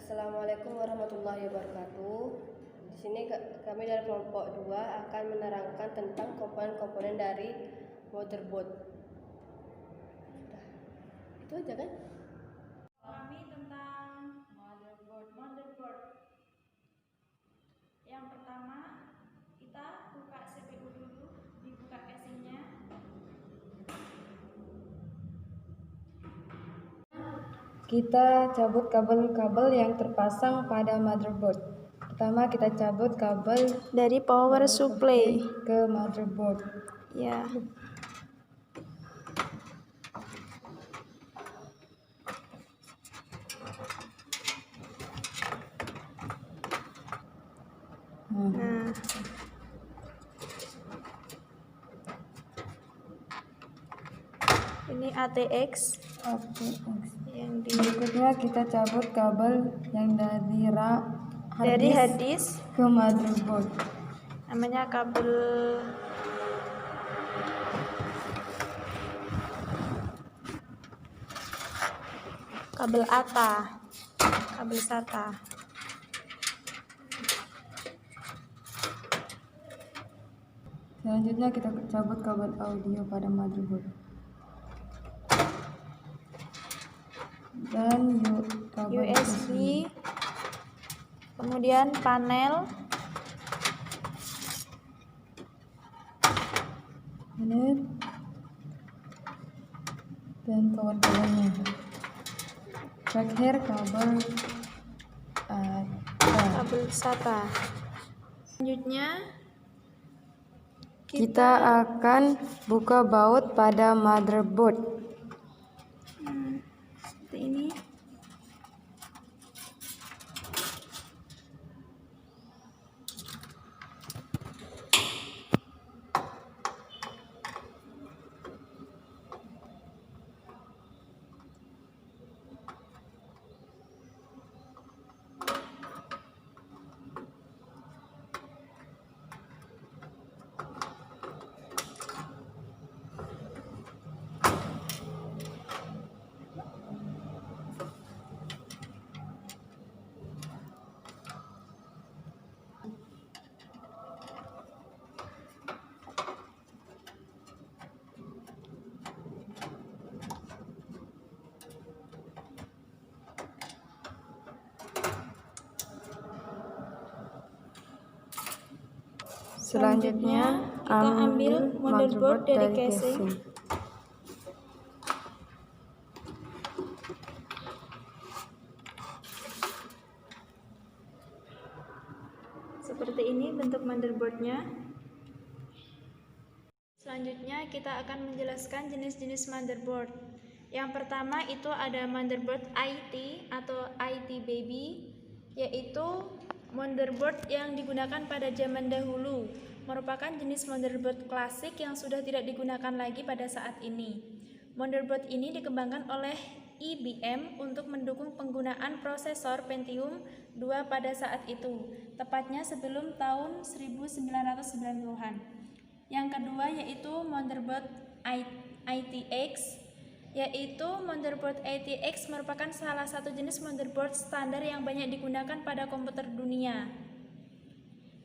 Assalamualaikum warahmatullahi wabarakatuh. Di sini kami dari kelompok 2 akan menerangkan tentang komponen-komponen dari motherboard. Itu aja kan? Kami tentang motherboard. Yang pertama, kita buka CPU dulu, dibuka casingnya. Kita cabut kabel-kabel yang terpasang pada motherboard. Pertama kita cabut kabel Dari power supply ke motherboard. ya. Nah, ini ATX yang Berikutnya kita cabut kabel yang dari hard disk ke motherboard. namanya kabel ATA, kabel SATA. Selanjutnya kita cabut kabel audio pada motherboard. Dan kabel USB, kemudian panel, dan kawan-kawannya. Terakhir kabel SATA. Selanjutnya kita akan buka baut pada motherboard. seperti ini. Selanjutnya kita ambil motherboard dari casing. Seperti ini bentuk motherboardnya. Selanjutnya kita akan menjelaskan jenis-jenis motherboard. Yang pertama itu ada motherboard IT atau IT baby, yaitu motherboard yang digunakan pada zaman dahulu, merupakan jenis motherboard klasik yang sudah tidak digunakan lagi pada saat ini. Motherboard ini dikembangkan oleh IBM untuk mendukung penggunaan prosesor Pentium 2 pada saat itu, tepatnya sebelum tahun 1990-an. Yang kedua yaitu motherboard ITX, yaitu motherboard ITX merupakan salah satu jenis motherboard standar yang banyak digunakan pada komputer dunia.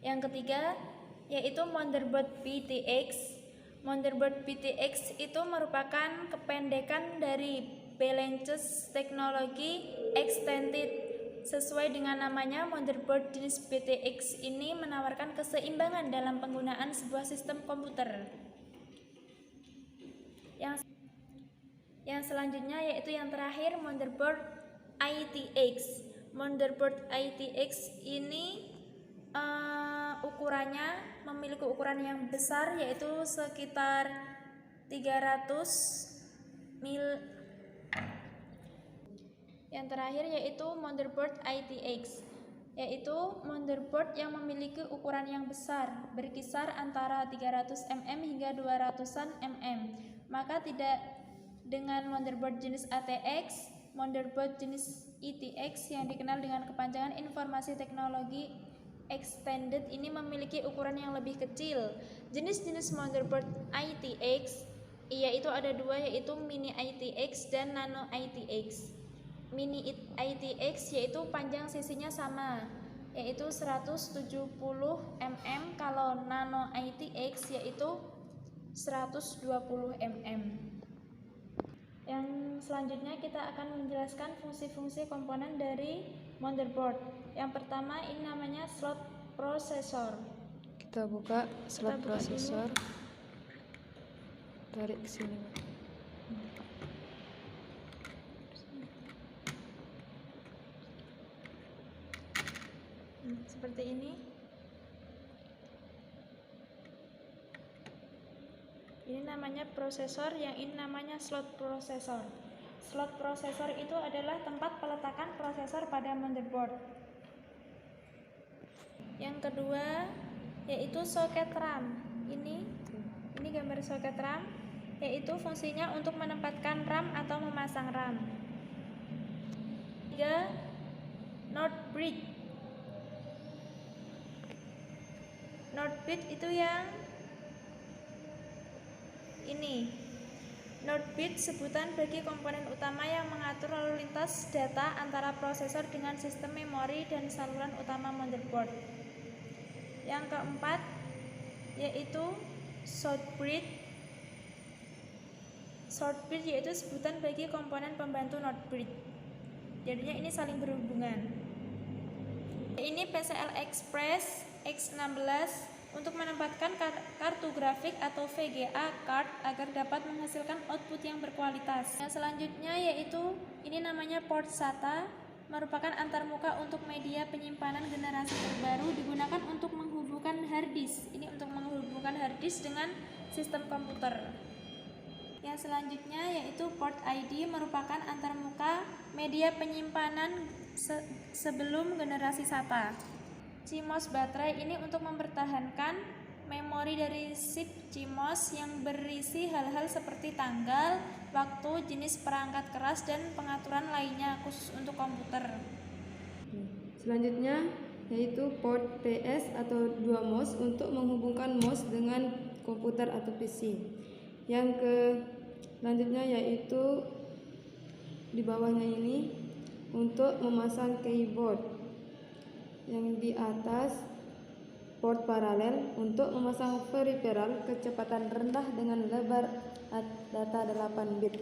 Yang ketiga yaitu motherboard PTX. Motherboard PTX itu merupakan kependekan dari Balanced Technology Extended. Sesuai dengan namanya, motherboard jenis PTX ini menawarkan keseimbangan dalam penggunaan sebuah sistem komputer. Yang selanjutnya yaitu yang terakhir, motherboard ITX. Motherboard ITX ini ukurannya memiliki ukuran yang besar, yaitu sekitar 300 mil. Yang terakhir yaitu motherboard ITX, yaitu motherboard yang memiliki ukuran yang besar, berkisar antara 300 mm hingga 200-an mm. Maka tidak dengan motherboard jenis ATX, motherboard jenis ITX yang dikenal dengan kepanjangan Informasi Teknologi Extended ini memiliki ukuran yang lebih kecil. Jenis-jenis motherboard ITX yaitu ada dua, yaitu Mini ITX dan Nano ITX. mini ITX yaitu panjang sisinya sama, yaitu 170 mm, kalau nano ITX yaitu 120 mm. Yang selanjutnya kita akan menjelaskan fungsi-fungsi komponen dari motherboard. Yang pertama ini namanya slot processor. Kita buka slot buka prosesor. Tarik ke sini. Seperti ini. Ini namanya prosesor, yang ini namanya slot prosesor. Slot prosesor itu adalah tempat peletakan prosesor pada motherboard. Yang kedua yaitu soket RAM. Ini gambar soket RAM, yaitu fungsinya untuk menempatkan RAM atau memasang RAM. Tiga, North bridge. North bridge itu yang ini. North bridge sebutan bagi komponen utama yang mengatur lalu lintas data antara prosesor dengan sistem memori dan saluran utama motherboard. Yang keempat yaitu short bridge. Short bridge yaitu sebutan bagi komponen pembantu North bridge. Jadinya ini saling berhubungan. Ini PCL Express X16 untuk menempatkan kartu grafik atau VGA card agar dapat menghasilkan output yang berkualitas. Yang selanjutnya yaitu ini namanya port SATA, merupakan antarmuka untuk media penyimpanan generasi terbaru, digunakan untuk menghubungkan hard disk. Ini untuk menghubungkan hard disk dengan sistem komputer. Yang selanjutnya yaitu port ID, merupakan antarmuka media penyimpanan sebelum generasi SATA. CMOS baterai ini untuk mempertahankan memori dari chip CMOS yang berisi hal-hal seperti tanggal, waktu, jenis perangkat keras, dan pengaturan lainnya khusus untuk komputer. Selanjutnya yaitu port PS atau dua MOS untuk menghubungkan MOS dengan komputer atau PC. Yang selanjutnya yaitu di bawahnya ini untuk memasang keyboard. Yang di atas port paralel untuk memasang peripheral kecepatan rendah dengan lebar data 8 bit.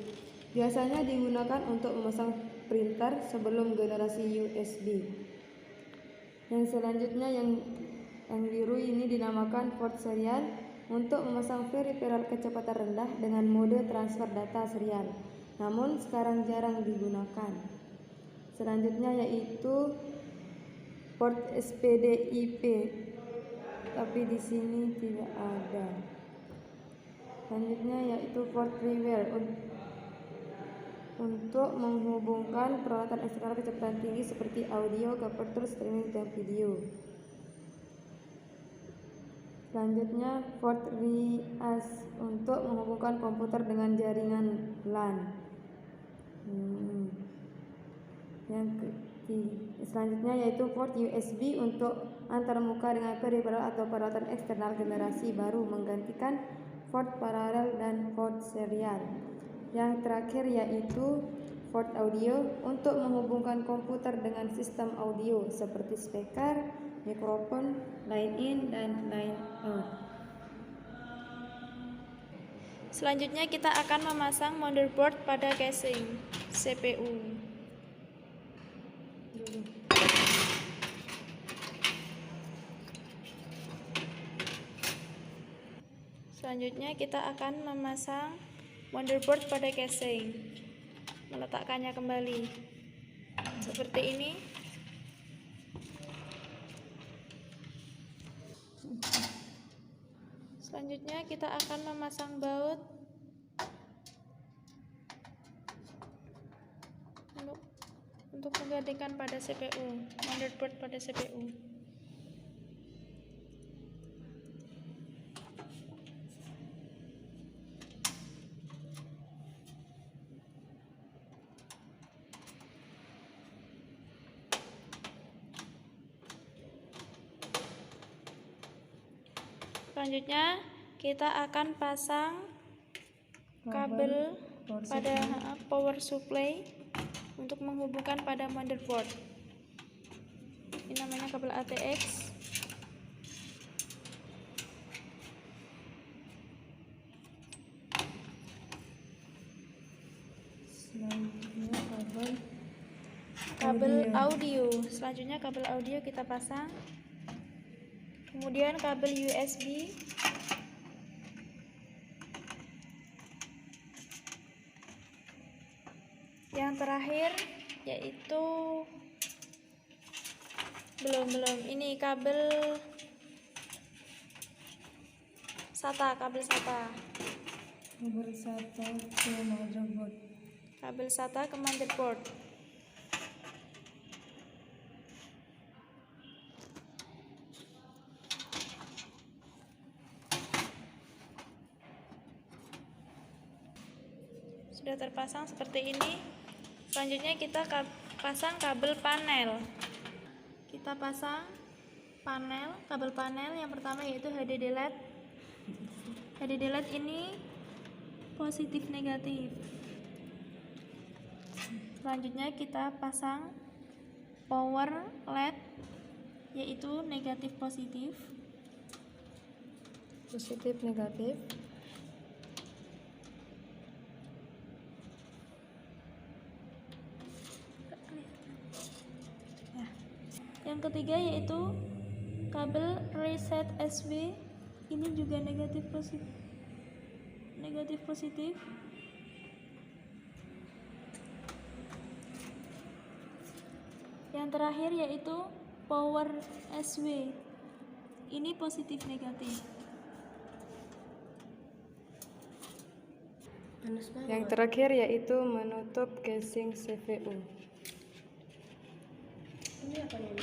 Biasanya digunakan untuk memasang printer sebelum generasi USB. Yang selanjutnya yang biru ini dinamakan port serial untuk memasang peripheral kecepatan rendah dengan mode transfer data serial. Namun sekarang jarang digunakan. Selanjutnya yaitu port SPDIP, tapi di sini tidak ada. Selanjutnya yaitu port firmware untuk menghubungkan peralatan eksternal kecepatan tinggi seperti audio, komputer, streaming, dan video. Selanjutnya port RIAS untuk menghubungkan komputer dengan jaringan LAN. Selanjutnya yaitu port USB untuk antarmuka dengan peripheral atau peralatan eksternal generasi baru, menggantikan port paralel dan port serial. Yang terakhir yaitu port audio untuk menghubungkan komputer dengan sistem audio seperti speaker, mikrofon, line in, dan line out. Selanjutnya kita akan memasang motherboard pada casing CPU. Selanjutnya kita akan memasang motherboard pada casing, meletakkannya kembali seperti ini. Selanjutnya kita akan memasang baut untuk menggantikan pada CPU, motherboard pada CPU. Selanjutnya kita akan pasang kabel pada power supply untuk menghubungkan pada motherboard. Ini namanya kabel ATX. Selanjutnya kabel audio. Selanjutnya kabel audio kita pasang. Kemudian kabel USB. Yang terakhir yaitu belum ini kabel SATA, kabel SATA. kabel SATA ke motherboard. Kabel SATA ke motherboard. Sudah terpasang seperti ini. Selanjutnya kita pasang kabel panel. Kita pasang kabel panel yang pertama yaitu HDD LED. HDD LED ini positif negatif. Selanjutnya kita pasang power LED yaitu negatif positif. Positif negatif. Yang ketiga yaitu kabel reset SW, ini juga negatif positif. Yang terakhir yaitu power SW, ini positif negatif. Yang terakhir yaitu menutup casing CPU. Ini apa nih?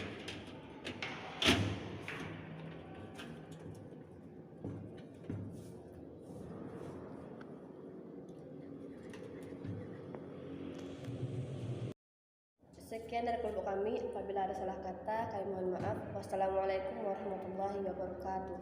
Sekian dari kelompok kami. Apabila ada salah kata, kami mohon maaf. Wassalamualaikum warahmatullahi wabarakatuh.